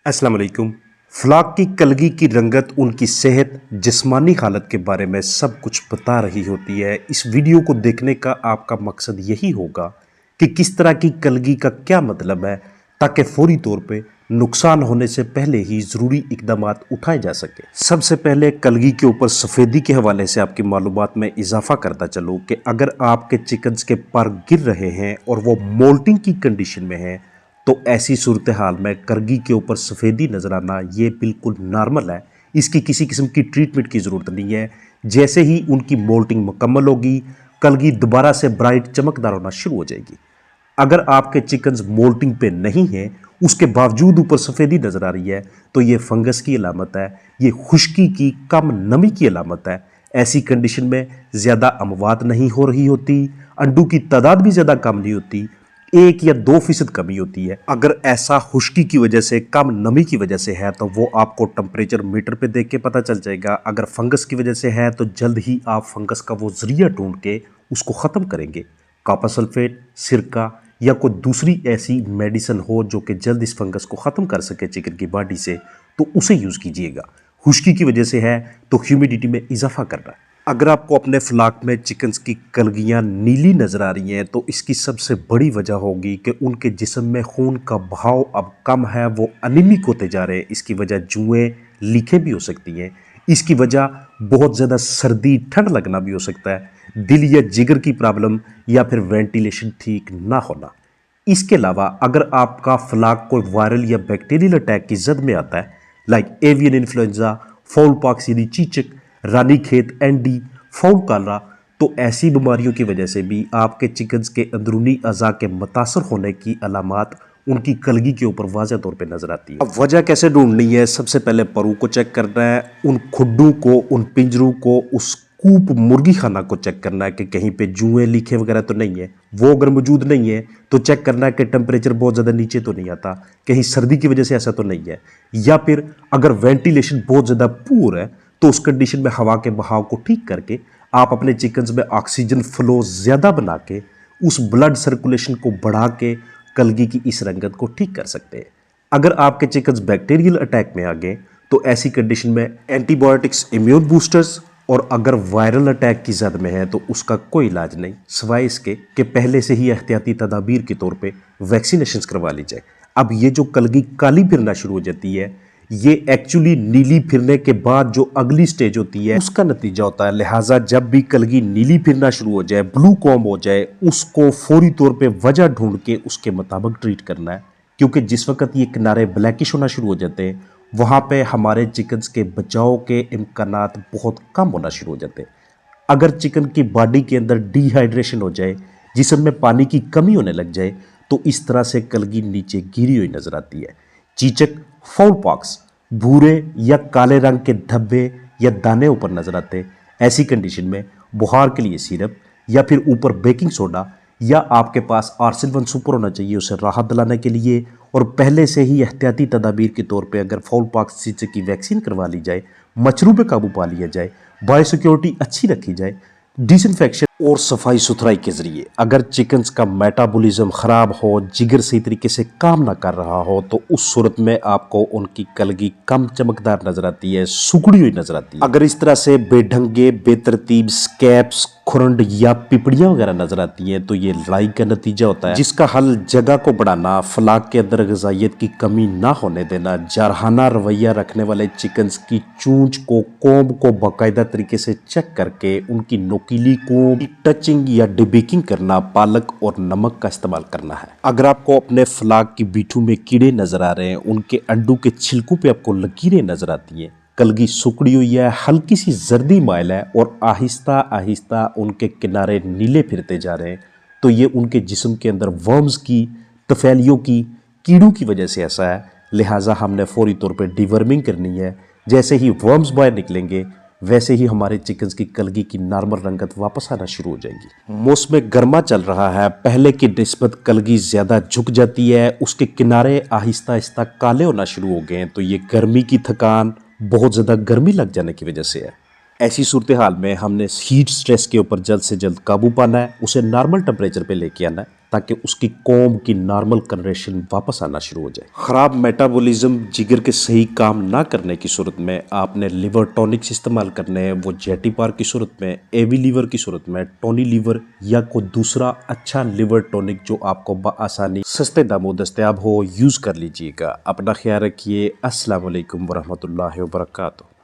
अस्सलाम वालेकुम। फ्लाक की कलगी की रंगत उनकी सेहत, जिस्मानी हालत के बारे में सब कुछ बता रही होती है। इस वीडियो को देखने का आपका मकसद यही होगा कि किस तरह की कलगी का क्या मतलब है, ताकि फौरी तौर पे नुकसान होने से पहले ही ज़रूरी इकदामात उठाए जा सके। सबसे पहले कलगी के ऊपर सफ़ेदी के हवाले से आपकी मालूमात में इजाफा करता चलूँ कि अगर आपके चिकन्स के पर गिर रहे हैं और वो मोल्टिंग की कंडीशन में हैं, तो ऐसी सूरत हाल में करगी के ऊपर सफ़ेदी नज़र आना ये बिल्कुल नॉर्मल है। इसकी किसी किस्म की ट्रीटमेंट की ज़रूरत नहीं है। जैसे ही उनकी मोल्टिंग मुकम्मल होगी, कलगी दोबारा से ब्राइट चमकदार होना शुरू हो जाएगी। अगर आपके चिकन्स मोल्टिंग पे नहीं हैं, उसके बावजूद ऊपर सफ़ेदी नज़र आ रही है, तो ये फंगस की अलामत है, ये खुश्की की कम नमी की अलामत है। ऐसी कंडीशन में ज़्यादा अमवात नहीं हो रही होती, अंडों की तादाद भी ज़्यादा कम नहीं होती, 1 या 2% कमी होती है। अगर ऐसा खुश्की की वजह से, कम नमी की वजह से है, तो वो आपको टेम्परेचर मीटर पे देख के पता चल जाएगा। अगर फंगस की वजह से है तो जल्द ही आप फंगस का वो ज़रिया ढूंढ के उसको ख़त्म करेंगे। कॉपर सल्फेट, सिरका या कोई दूसरी ऐसी मेडिसिन हो जो कि जल्द इस फंगस को ख़त्म कर सके चिकन की बॉडी से, तो उसे यूज़ कीजिएगा। खुश्की की वजह से है तो ह्यूमिडिटी में इजाफा कर रहा है। अगर आपको अपने फ्लाक में चिकन्स की कलगियाँ नीली नज़र आ रही हैं, तो इसकी सबसे बड़ी वजह होगी कि उनके जिस्म में खून का बहाव अब कम है, वो अनीमिक होते जा रहे हैं। इसकी वजह जुएँ, लीखें भी हो सकती हैं। इसकी वजह बहुत ज़्यादा सर्दी, ठंड लगना भी हो सकता है, दिल या जिगर की प्रॉब्लम, या फिर वेंटिलेशन ठीक ना होना। इसके अलावा अगर आपका फ्लाक कोई वायरल या बैक्टीरियल अटैक की जद में आता है, like avian influenza, foul pox यानी चीचक, रानीखेत, एंडी, फाउल कालरा, तो ऐसी बीमारियों की वजह से भी आपके चिकन्स के अंदरूनी अज़ा के मुतासर होने की अलामात उनकी कलगी के ऊपर वाज़ह तौर पे नज़र आती है। अब वजह कैसे ढूंढनी है? सबसे पहले परू को चेक करना है, उन खुड्डों को, उन पिंजरों को, उस कूप मुर्गी खाना को चेक करना है कि कहीं पे जुएँ, लीखे वगैरह तो नहीं है। वो अगर मौजूद नहीं है तो चेक करना है कि टेम्परेचर बहुत ज़्यादा नीचे तो नहीं आता, कहीं सर्दी की वजह से ऐसा तो नहीं है। या फिर अगर वेंटिलेशन बहुत ज़्यादा पुअर है, तो उस कंडीशन में हवा के बहाव को ठीक करके आप अपने चिकन्स में ऑक्सीजन फ्लो ज़्यादा बना के, उस ब्लड सर्कुलेशन को बढ़ा के कलगी की इस रंगत को ठीक कर सकते हैं। अगर आपके चिकन्स बैक्टीरियल अटैक में आ गए, तो ऐसी कंडीशन में एंटीबायोटिक्स, इम्यून बूस्टर्स, और अगर वायरल अटैक की जद में है तो उसका कोई इलाज नहीं सिवाय इसके कि पहले से ही एहतियाती तदाबीर के तौर पे वैक्सीनेशन करवा ली जाए। अब ये जो कलगी काली फिरना शुरू हो जाती है, ये एक्चुअली नीली फिरने के बाद जो अगली स्टेज होती है उसका नतीजा होता है। लिहाजा जब भी कलगी नीली फिरना शुरू हो जाए, ब्लू कॉम्ब हो जाए, उसको फौरी तौर पे वजह ढूंढ के उसके मुताबिक ट्रीट करना है। क्योंकि जिस वक्त ये किनारे ब्लैकिश होना शुरू हो जाते हैं, वहाँ पे हमारे चिकन्स के बचाव के इम्कानात बहुत कम होना शुरू हो जाते हैं। अगर चिकन की बॉडी के अंदर डिहाइड्रेशन हो जाए, जिस्म में पानी की कमी होने लग जाए, तो इस तरह से कलगी नीचे गिरी हुई नजर आती है। चीचक, फाउल पॉक्स, भूरे या काले रंग के धब्बे या दाने ऊपर नजर आते हैं। ऐसी कंडीशन में बुखार के लिए सिरप या फिर ऊपर बेकिंग सोडा या आपके पास आर्सेनिक सुपर होना चाहिए उसे राहत दिलाने के लिए। और पहले से ही एहतियाती तदाबीर के तौर पे अगर फाउल पॉक्स चीचक की वैक्सीन करवा ली जाए, मच्छरों पे काबू पा लिया जाए, बायोसिक्योरिटी अच्छी रखी जाए, डिसइंफेक्शन और सफाई सुथराई के जरिए अगर चिकन्स का मेटाबॉलिज्म खराब हो, जिगर सही तरीके से काम ना कर रहा हो, तो उस सूरत में आपको उनकी कलगी कम चमकदार नजर आती है, सुखड़ी हुई नजर आती है। अगर इस तरह से बेढंगे, बेतरतीब स्कैप्स, खुरंड या पिपड़ियां वगैरह नजर आती हैं, तो ये लड़ाई का नतीजा होता है, जिसका हल जगह को बढ़ाना, फ्लाक के अंदर ग़िज़ाइयत की कमी ना होने देना, जारहाना रवैया रखने वाले चिकन्स की चूंच को, कोम्ब को बाकायदा तरीके से चेक करके उनकी नोकीली कोम्ब टचिंग या डिबेकिंग करना, पालक और नमक का इस्तेमाल करना है। अगर आपको अपने फ्लाक की बीठू में कीड़े नजर आ रहे हैं, उनके अंडों के छिलकों पे आपको लकीरें नजर आती हैं, कलगी सुकड़ी हुई है, हल्की सी जर्दी माइल है और आहिस्ता आहिस्ता उनके किनारे नीले फिरते जा रहे हैं, तो ये उनके जिस्म के अंदर वर्म्स की, तफैलियों की, कीड़ों की वजह से ऐसा है। लिहाजा हमने फौरी तौर पे डिवर्मिंग करनी है। जैसे ही वर्म्स बाहर निकलेंगे, वैसे ही हमारे चिकन्स की कलगी की नॉर्मल रंगत वापस आना शुरू हो जाएगी। मौसम गर्मा चल रहा है, पहले की निस्बत कलगी ज़्यादा झुक जाती है, उसके किनारे आहिस्ता आहिस्ता काले होना शुरू हो गए हैं, तो ये गर्मी की थकान, बहुत ज़्यादा गर्मी लग जाने की वजह से है। ایسی صورتحال میں ہم نے ہیٹ سٹریس کے اوپر جلد سے جلد قابو پانا ہے، اسے نارمل ٹمپریچر پہ لے کے آنا ہے تاکہ اس کی کوم کی نارمل کنڈیشن واپس آنا شروع ہو جائے۔ خراب میٹابولیزم، جگر کے صحیح کام نہ کرنے کی صورت میں آپ نے لیور ٹونکس استعمال کرنے ہیں، وہ جیٹی پار کی صورت میں، اے وی لیور کی صورت میں، ٹونی لیور یا کوئی دوسرا اچھا لیور ٹونک جو آپ کو بآسانی سستے داموں دستیاب ہو، یوز کر لیجئے گا۔ اپنا خیال رکھیے۔ السلام علیکم ورحمۃ اللہ وبرکاتہ۔